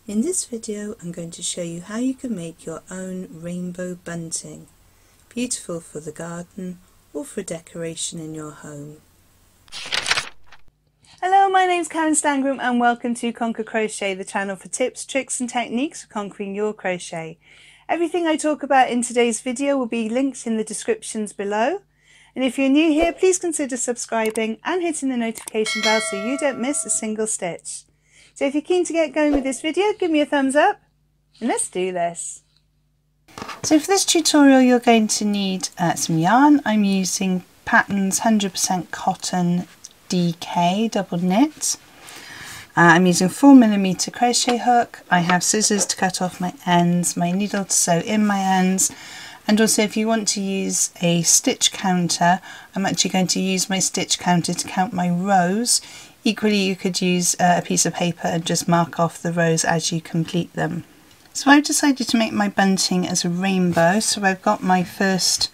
In this video I'm going to show you how you can make your own rainbow bunting, beautiful for the garden or for decoration in your home. Hello, my name's Karen Stangram and welcome to Conquer Crochet, the channel for tips, tricks and techniques for conquering your crochet. Everything I talk about in today's video will be linked in the descriptions below. And if you're new here, please consider subscribing and hitting the notification bell so you don't miss a single stitch. So if you're keen to get going with this video, give me a thumbs up and let's do this. So for this tutorial you're going to need some yarn. I'm using Patterns 100% Cotton DK double knit. I'm using 4mm crochet hook. I have scissors to cut off my ends, my needle to sew in my ends, and also if you want to use a stitch counter, I'm actually going to use my stitch counter to count my rows. Equally you could use a piece of paper and just mark off the rows as you complete them. So I've decided to make my bunting as a rainbow, so I've got my first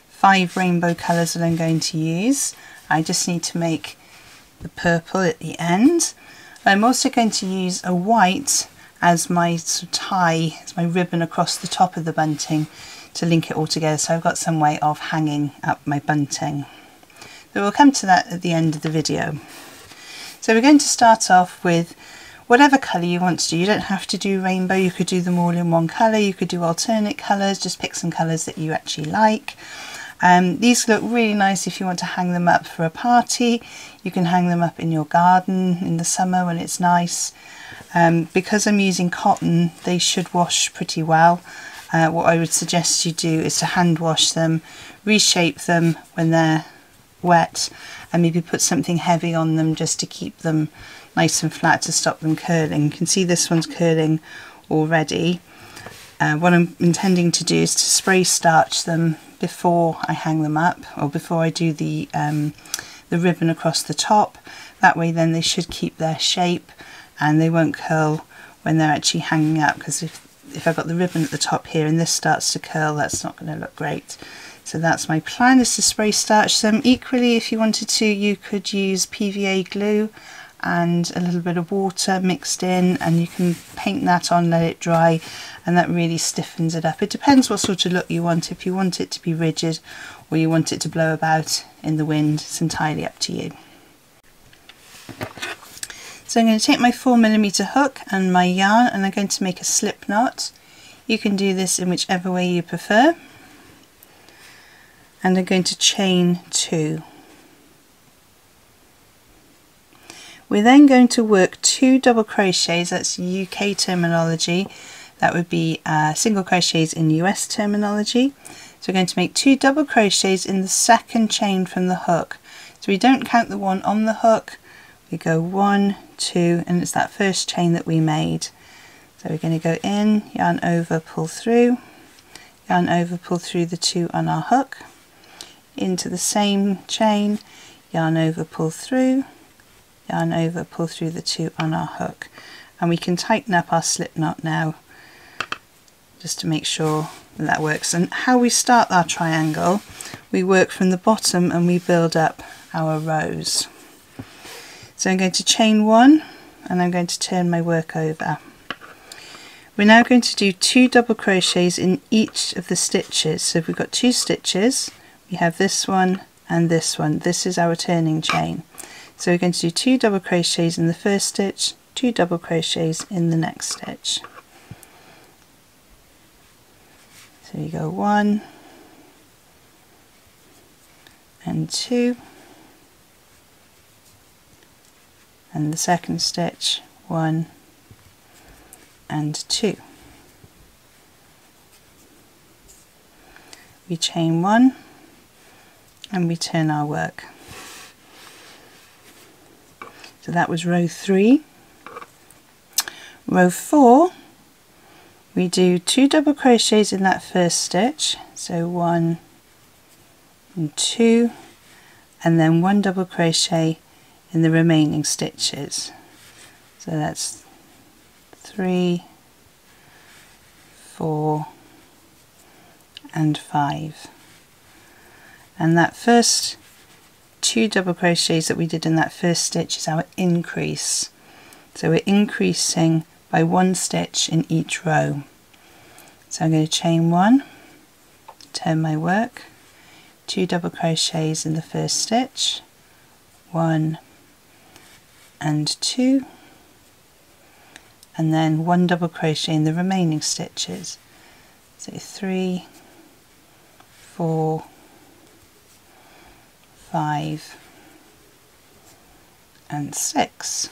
5 rainbow colours that I'm going to use. I just need to make the purple at the end. I'm also going to use a white as my sort of tie, as my ribbon across the top of the bunting to link it all together, so I've got some way of hanging up my bunting. So we'll come to that at the end of the video. So we're going to start off with whatever colour you want to do. You don't have to do rainbow, you could do them all in one colour, you could do alternate colours, just pick some colours that you actually like. These look really nice if you want to hang them up for a party. You can hang them up in your garden in the summer when it's nice. Because I'm using cotton, they should wash pretty well. What I would suggest you do is to hand wash them, reshape them when they're wet, and maybe put something heavy on them just to keep them nice and flat to stop them curling. You can see this one's curling already. What I'm intending to do is to spray starch them before I hang them up, or before I do the ribbon across the top. That way then they should keep their shape and they won't curl when they're actually hanging up, because if I've got the ribbon at the top here and this starts to curl, that's not going to look great. So that's my plan, is to spray starch them. Equally, if you wanted to, you could use PVA glue and a little bit of water mixed in, and you can paint that on, let it dry, and that really stiffens it up. It depends what sort of look you want. If you want it to be rigid or you want it to blow about in the wind, it's entirely up to you. So I'm going to take my 4mm hook and my yarn, and I'm going to make a slip knot. You can do this in whichever way you prefer. And I'm going to chain 2. We're then going to work 2 double crochets. That's UK terminology. That would be single crochets in US terminology. So we're going to make 2 double crochets in the second chain from the hook. So we don't count the one on the hook. We go 1, 2, and it's that first chain that we made. So we're going to go in, yarn over, pull through, yarn over, pull through the 2 on our hook, into the same chain, yarn over, pull through, yarn over, pull through the 2 on our hook. And we can tighten up our slip knot now just to make sure that that works. And how we start our triangle, we work from the bottom and we build up our rows. So I'm going to chain 1 and I'm going to turn my work over. We're now going to do 2 double crochets in each of the stitches. So if we've got 2 stitches, we have this one and this one. This is our turning chain. So we're going to do 2 double crochets in the first stitch, 2 double crochets in the next stitch. So you go 1 and 2, and the second stitch 1 and 2. We chain 1 and we turn our work. So that was row 3. Row 4, we do 2 double crochets in that first stitch, so 1 and 2, and then 1 double crochet in the remaining stitches. So that's 3, 4 and 5. And that first 2 double crochets that we did in that first stitch is our increase. So we're increasing by 1 stitch in each row. So I'm going to chain 1, turn my work, 2 double crochets in the first stitch, 1 and 2, and then 1 double crochet in the remaining stitches. So 3, 4, 5 and 6.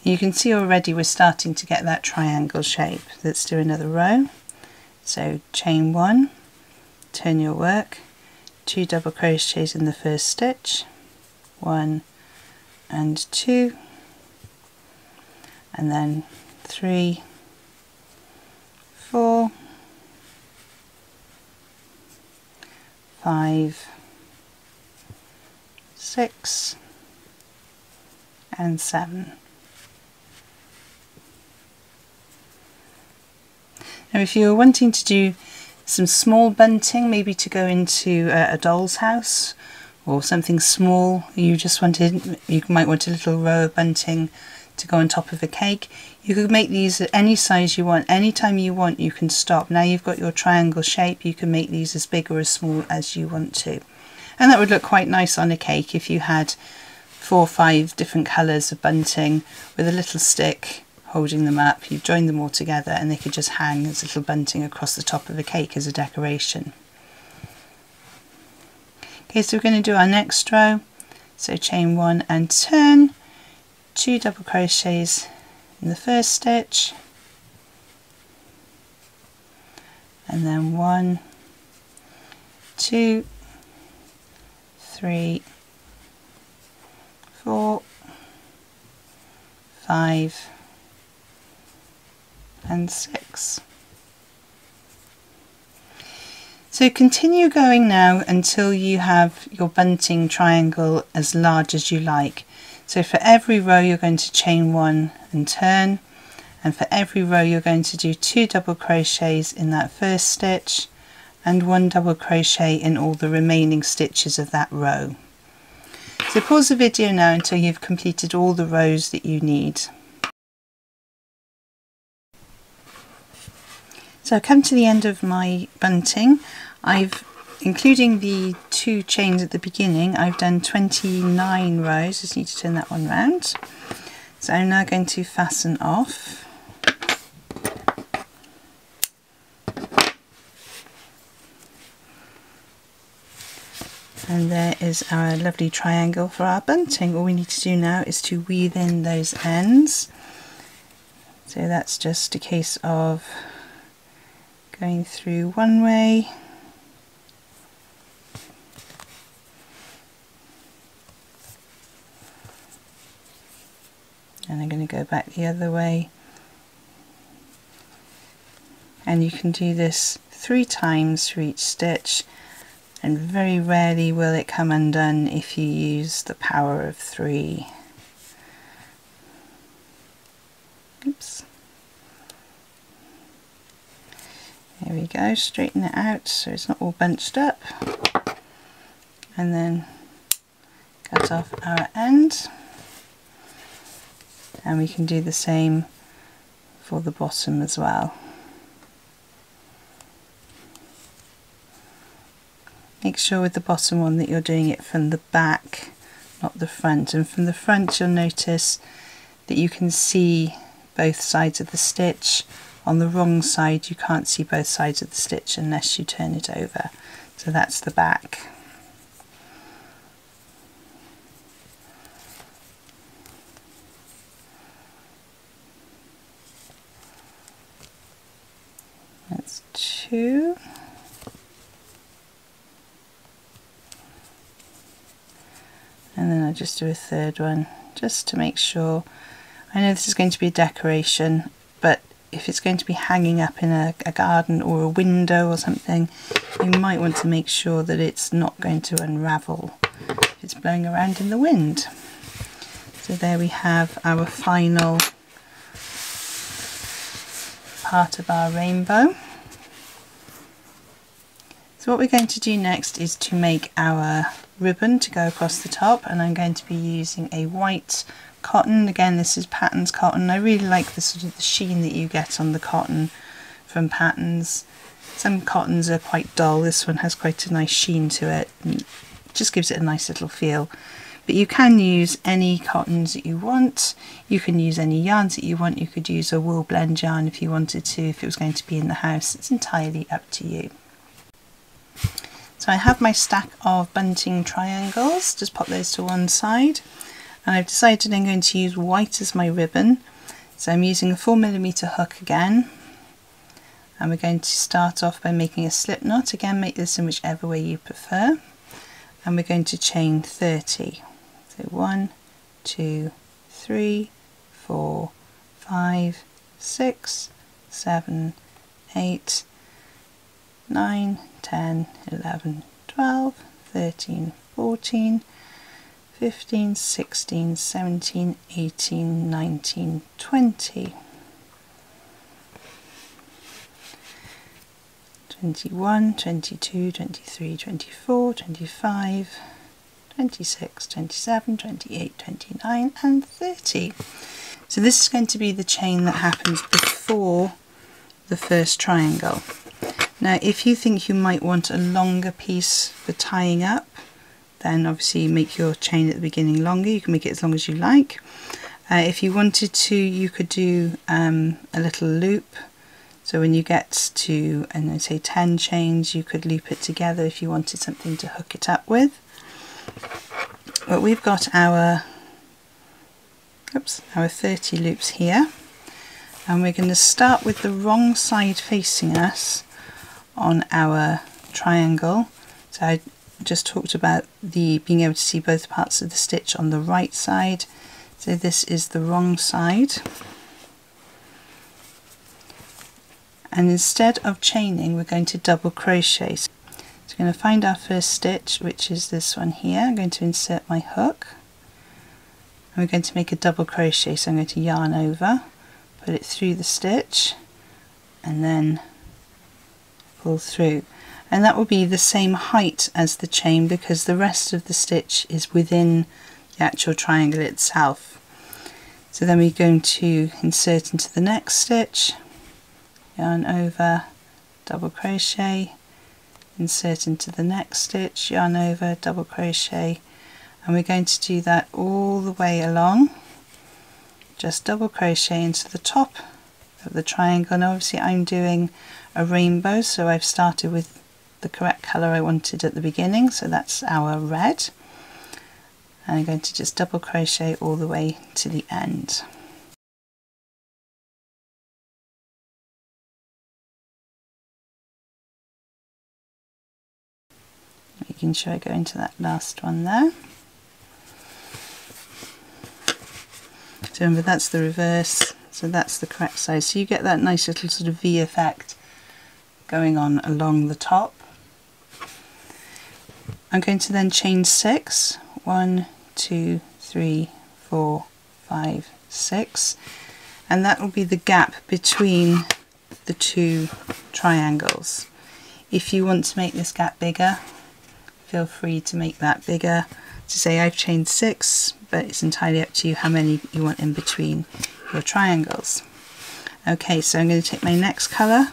You can see already we're starting to get that triangle shape. Let's do another row. So chain 1, turn your work, 2 double crochets in the first stitch, 1 and 2, and then 3, 4, 5, 6 and 7. Now if you're wanting to do some small bunting, maybe to go into a doll's house or something small, you might want a little row of bunting to go on top of a cake. You could make these at any size you want. Anytime you want, you can stop. Now you've got your triangle shape, you can make these as big or as small as you want to. And that would look quite nice on a cake if you had 4 or 5 different colours of bunting with a little stick holding them up. You've joined them all together and they could just hang as little bunting across the top of a cake as a decoration. Okay, so we're going to do our next row. So chain 1 and turn, 2 double crochets in the first stitch, and then 1, 2, 3, 4, 5 and 6. So continue going now until you have your bunting triangle as large as you like. So for every row you're going to chain 1 and turn, and for every row you're going to do 2 double crochets in that first stitch and 1 double crochet in all the remaining stitches of that row. So pause the video now until you've completed all the rows that you need. So I've come to the end of my bunting. Including the 2 chains at the beginning, I've done 29 rows. Just need to turn that one round. So I'm now going to fasten off. And there is our lovely triangle for our bunting. All we need to do now is to weave in those ends. So that's just a case of going through one way, and I'm going to go back the other way, and you can do this 3 times for each stitch, and very rarely will it come undone if you use the power of 3. Oops. There we go, straighten it out so it's not all bunched up, and then cut off our end, and we can do the same for the bottom as well. Make sure with the bottom one that you're doing it from the back, not the front, and from the front you'll notice that you can see both sides of the stitch. On the wrong side you can't see both sides of the stitch unless you turn it over. So that's the back. That's 2. And then I'll just do a 3rd one just to make sure. I know this is going to be a decoration, but if it's going to be hanging up in a garden or a window or something, you might want to make sure that it's not going to unravel if it's blowing around in the wind. So there we have our final part of our rainbow. So what we're going to do next is to make our ribbon to go across the top, and I'm going to be using a white cotton. Again, this is Patterns cotton. I really like the sort of the sheen that you get on the cotton from Patterns. Some cottons are quite dull. This one has quite a nice sheen to it and just gives it a nice little feel. But you can use any cottons that you want. You can use any yarns that you want. You could use a wool blend yarn if you wanted to, if it was going to be in the house. It's entirely up to you. So I have my stack of bunting triangles. Just pop those to one side. And I've decided I'm going to use white as my ribbon. So I'm using a 4mm hook again. And we're going to start off by making a slip knot. Again, make this in whichever way you prefer. And we're going to chain 30. So 1, 2, 3, 4, 5, 6, 7, 8, 9, 10, 11, 12, 13, 14, 15, 16, 17, 18, 19, 20. 21, 22, 23, 24, 25, 26, 27, 28, 29 and 30. So this is going to be the chain that happens before the first triangle. Now if you think you might want a longer piece for tying up, then obviously make your chain at the beginning longer. You can make it as long as you like. If you wanted to, you could do a little loop. So when you get to, and I say 10 chains, you could loop it together if you wanted something to hook it up with. But we've got our 30 loops here, and we're going to start with the wrong side facing us on our triangle. So I just talked about the being able to see both parts of the stitch on the right side. So this is the wrong side. And instead of chaining, we're going to double crochet. So we're going to find our first stitch, which is this one here. I'm going to insert my hook, and we're going to make a double crochet. So I'm going to yarn over, put it through the stitch, and then pull through. And that will be the same height as the chain because the rest of the stitch is within the actual triangle itself. So then we're going to insert into the next stitch, yarn over, double crochet, insert into the next stitch, yarn over, double crochet, and we're going to do that all the way along. Just double crochet into the top of the triangle, and obviously I'm doing a rainbow, so I've started with the correct colour I wanted at the beginning, so that's our red, and I'm going to just double crochet all the way to the end. Making sure I go into that last one there. So remember, that's the reverse, so that's the correct side. So you get that nice little sort of V effect going on along the top. I'm going to then chain 6. 1, 2, 3, 4, 5, 6. And that will be the gap between the two triangles. If you want to make this gap bigger, feel free to make that bigger. To say I've chained 6, but it's entirely up to you how many you want in between your triangles. Okay, so I'm going to take my next colour.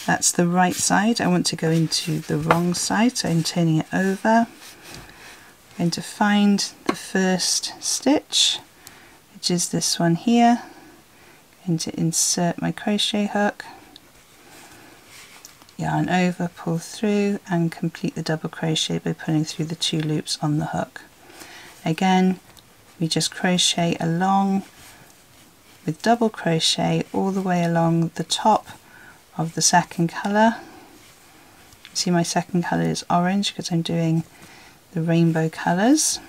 That's the right side. I want to go into the wrong side, so I'm turning it over. I'm going to find the first stitch, which is this one here. I'm going to insert my crochet hook, yarn over, pull through, and complete the double crochet by pulling through the 2 loops on the hook. Again, we just crochet along with double crochet all the way along the top of the second colour. See, my second colour is orange because I'm doing the rainbow colours.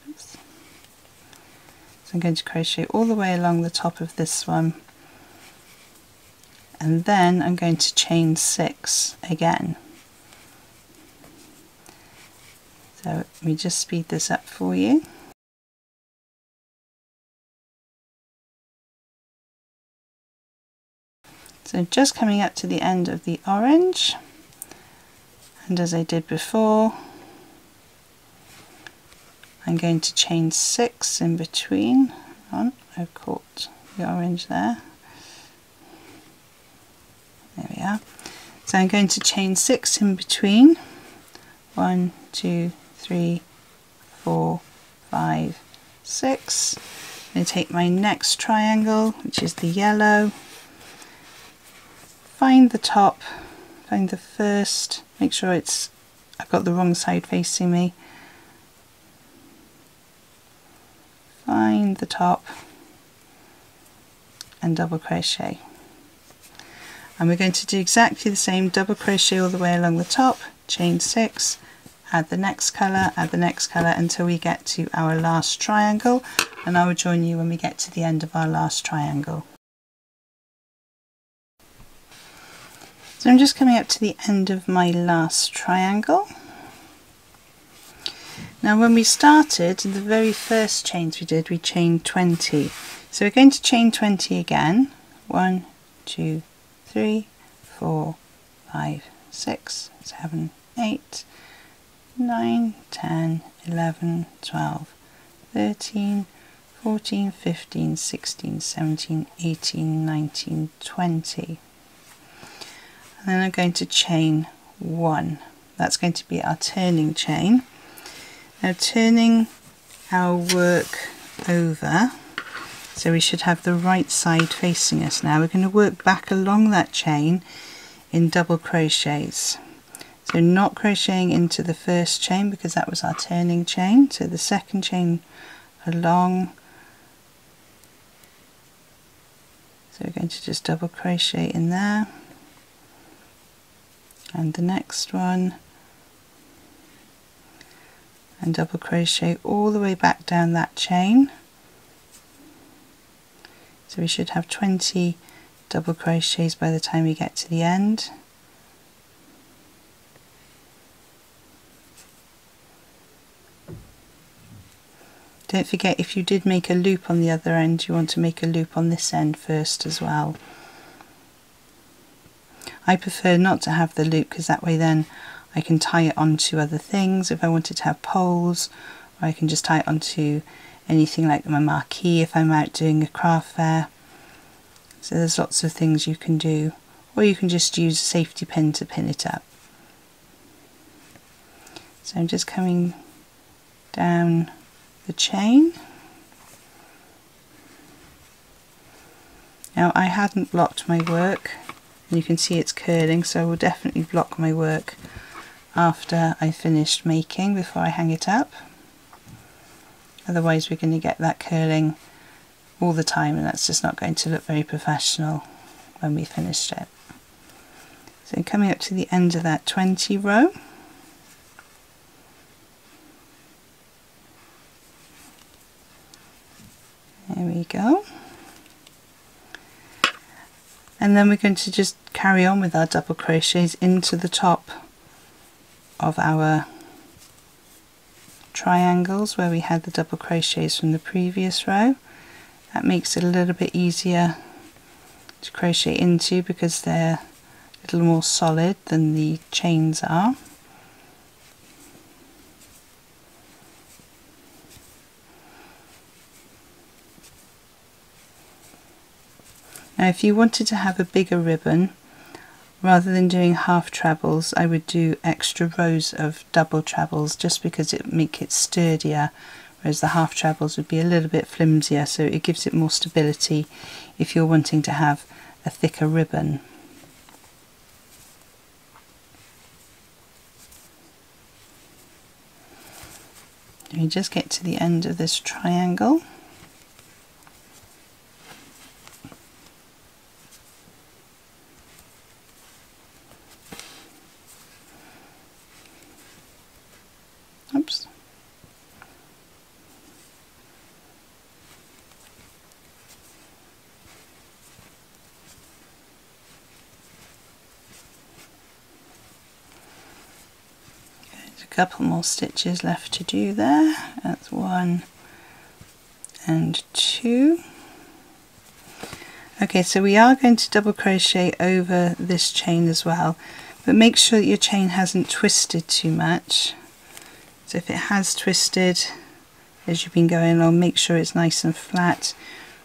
Oops. So I'm going to crochet all the way along the top of this one, and then I'm going to chain 6 again. So let me just speed this up for you. So just coming up to the end of the orange, and as I did before, I'm going to chain 6 in between. I've caught the orange there. There we are. So I'm going to chain 6 in between. 1, 2, 3, 4, 5, 6. I'm going to take my next triangle, which is the yellow, find the top, find the first, make sure I've got the wrong side facing me, find the top and double crochet. And we're going to do exactly the same, double crochet all the way along the top, chain 6, add the next colour, until we get to our last triangle, and I will join you when we get to the end of our last triangle. So I'm just coming up to the end of my last triangle. Now when we started, in the very first chains we did, we chained 20. So we're going to chain 20 again. 1, 2, 3, 4, 5, 6, 7, 8, 9, 10, 11, 12, 13, 14, 15, 16, 17, 18, 19, 20. And then I'm going to chain 1. That's going to be our turning chain. Now turning our work over, so we should have the right side facing us now. We're going to work back along that chain in double crochets. So not crocheting into the first chain because that was our turning chain. So the second chain along. So we're going to just double crochet in there. And the next one, and double crochet all the way back down that chain. So we should have 20 double crochets by the time we get to the end. Don't forget, if you did make a loop on the other end, you want to make a loop on this end first as well. I prefer not to have the loop because that way then I can tie it onto other things if I wanted to have poles, or I can just tie it onto anything like my marquee if I'm out doing a craft fair. So there's lots of things you can do, or you can just use a safety pin to pin it up. So I'm just coming down the chain. Now I hadn't blocked my work, and you can see it's curling, so I will definitely block my work after I finished making before I hang it up. Otherwise we're going to get that curling all the time, and that's just not going to look very professional when we finished it. So coming up to the end of that 20 row, there we go. And then we're going to just carry on with our double crochets into the top of our triangles where we had the double crochets from the previous row. That makes it a little bit easier to crochet into because they're a little more solid than the chains are. Now if you wanted to have a bigger ribbon, rather than doing half trebles, I would do extra rows of double trebles just because it would make it sturdier, whereas the half trebles would be a little bit flimsier, so it gives it more stability if you're wanting to have a thicker ribbon. We just get to the end of this triangle. Oops. There's a couple more stitches left to do there. That's 1 and 2. Okay, so we are going to double crochet over this chain as well, but make sure that your chain hasn't twisted too much. So if it has twisted as you've been going along, make sure it's nice and flat,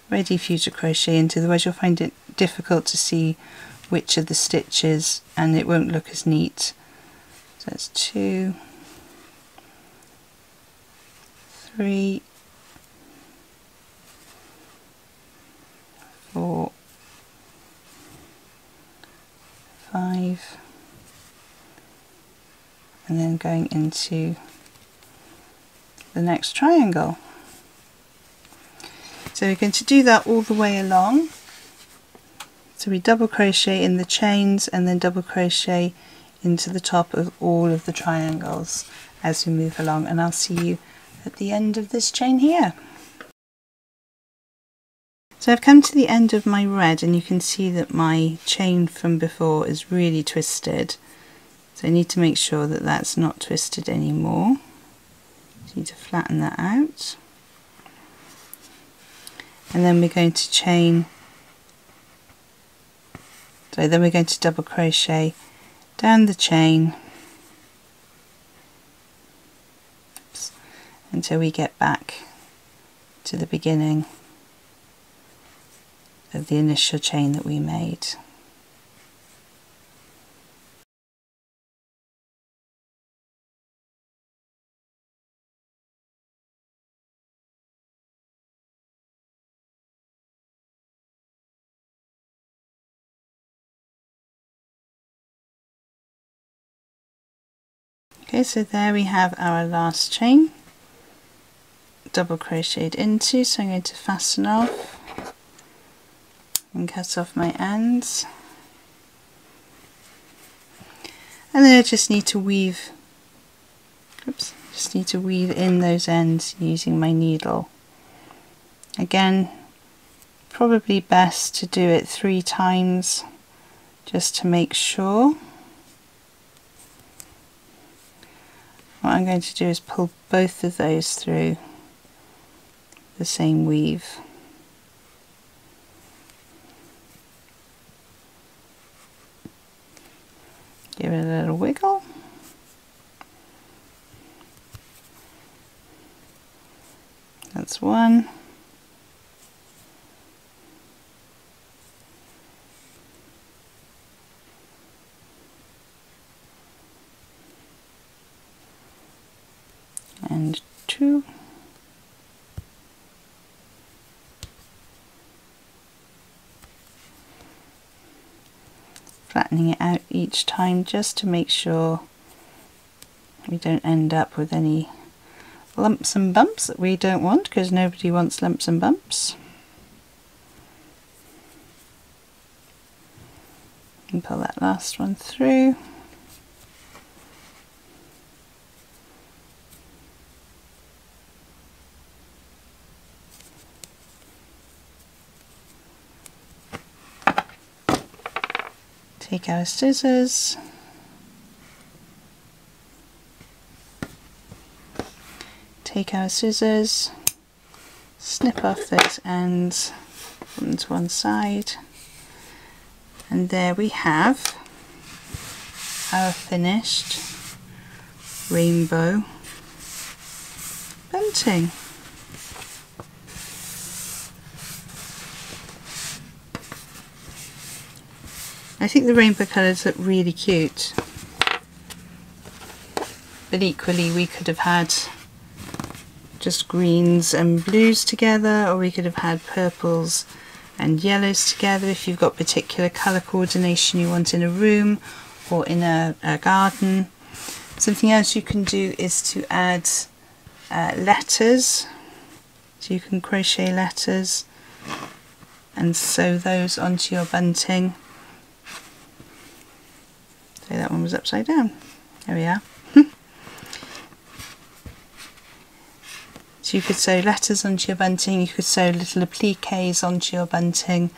ready for you to crochet into, otherwise you'll find it difficult to see which of the stitches and it won't look as neat. So that's 2, 3, 4, 5, and then going into the next triangle. So we're going to do that all the way along. So we double crochet in the chains and then double crochet into the top of all of the triangles as we move along, and I'll see you at the end of this chain here. So I've come to the end of my red, and you can see that my chain from before is really twisted. So I need to make sure that that's not twisted anymore. So I need to flatten that out. And then we're going to chain, so then we're going to double crochet down the chain until we get back to the beginning of the initial chain that we made. Okay, so there we have our last chain, double crocheted into, so I'm going to fasten off and cut off my ends, and then I just need to weave, in those ends using my needle. Again, probably best to do it 3 times just to make sure. What I'm going to do is pull both of those through the same weave. Give it a little wiggle. That's one. And 2. Flattening it out each time just to make sure we don't end up with any lumps and bumps that we don't want, because nobody wants lumps and bumps. And pull that last one through. Take our scissors, snip off those ends from to one side, and there we have our finished rainbow bunting. I think the rainbow colours look really cute, but equally we could have had just greens and blues together, or we could have had purples and yellows together if you've got particular colour coordination you want in a room or in a garden. Something else you can do is to add letters, so you can crochet letters and sew those onto your bunting. So that one was upside down. There we are. So you could sew letters onto your bunting, you could sew little appliques onto your bunting,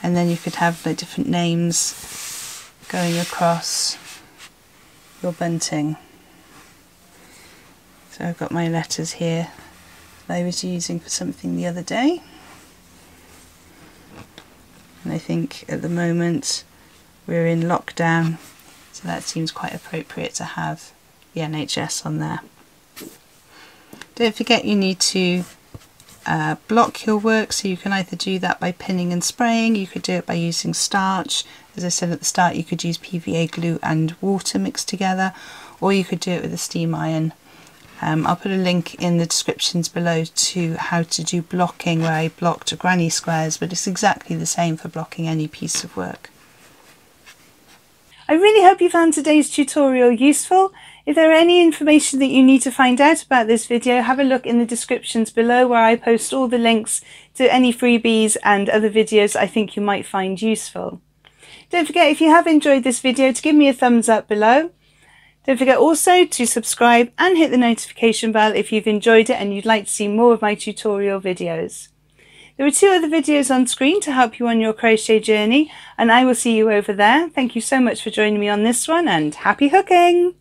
and then you could have like different names going across your bunting. So I've got my letters here that I was using for something the other day, and I think at the moment we're in lockdown So that seems quite appropriate to have the NHS on there. Don't forget you need to block your work, so you can either do that by pinning and spraying, you could do it by using starch. As I said at the start, you could use PVA glue and water mixed together, or you could do it with a steam iron. I'll put a link in the descriptions below to how to do blocking, where I blocked granny squares, but it's exactly the same for blocking any piece of work. I really hope you found today's tutorial useful. If there are any information that you need to find out about this video, have a look in the descriptions below, where I post all the links to any freebies and other videos I think you might find useful. Don't forget, if you have enjoyed this video, to give me a thumbs up below. Don't forget also to subscribe and hit the notification bell if you've enjoyed it and you'd like to see more of my tutorial videos. There are 2 other videos on screen to help you on your crochet journey, and I will see you over there. Thank you so much for joining me on this one, and happy hooking!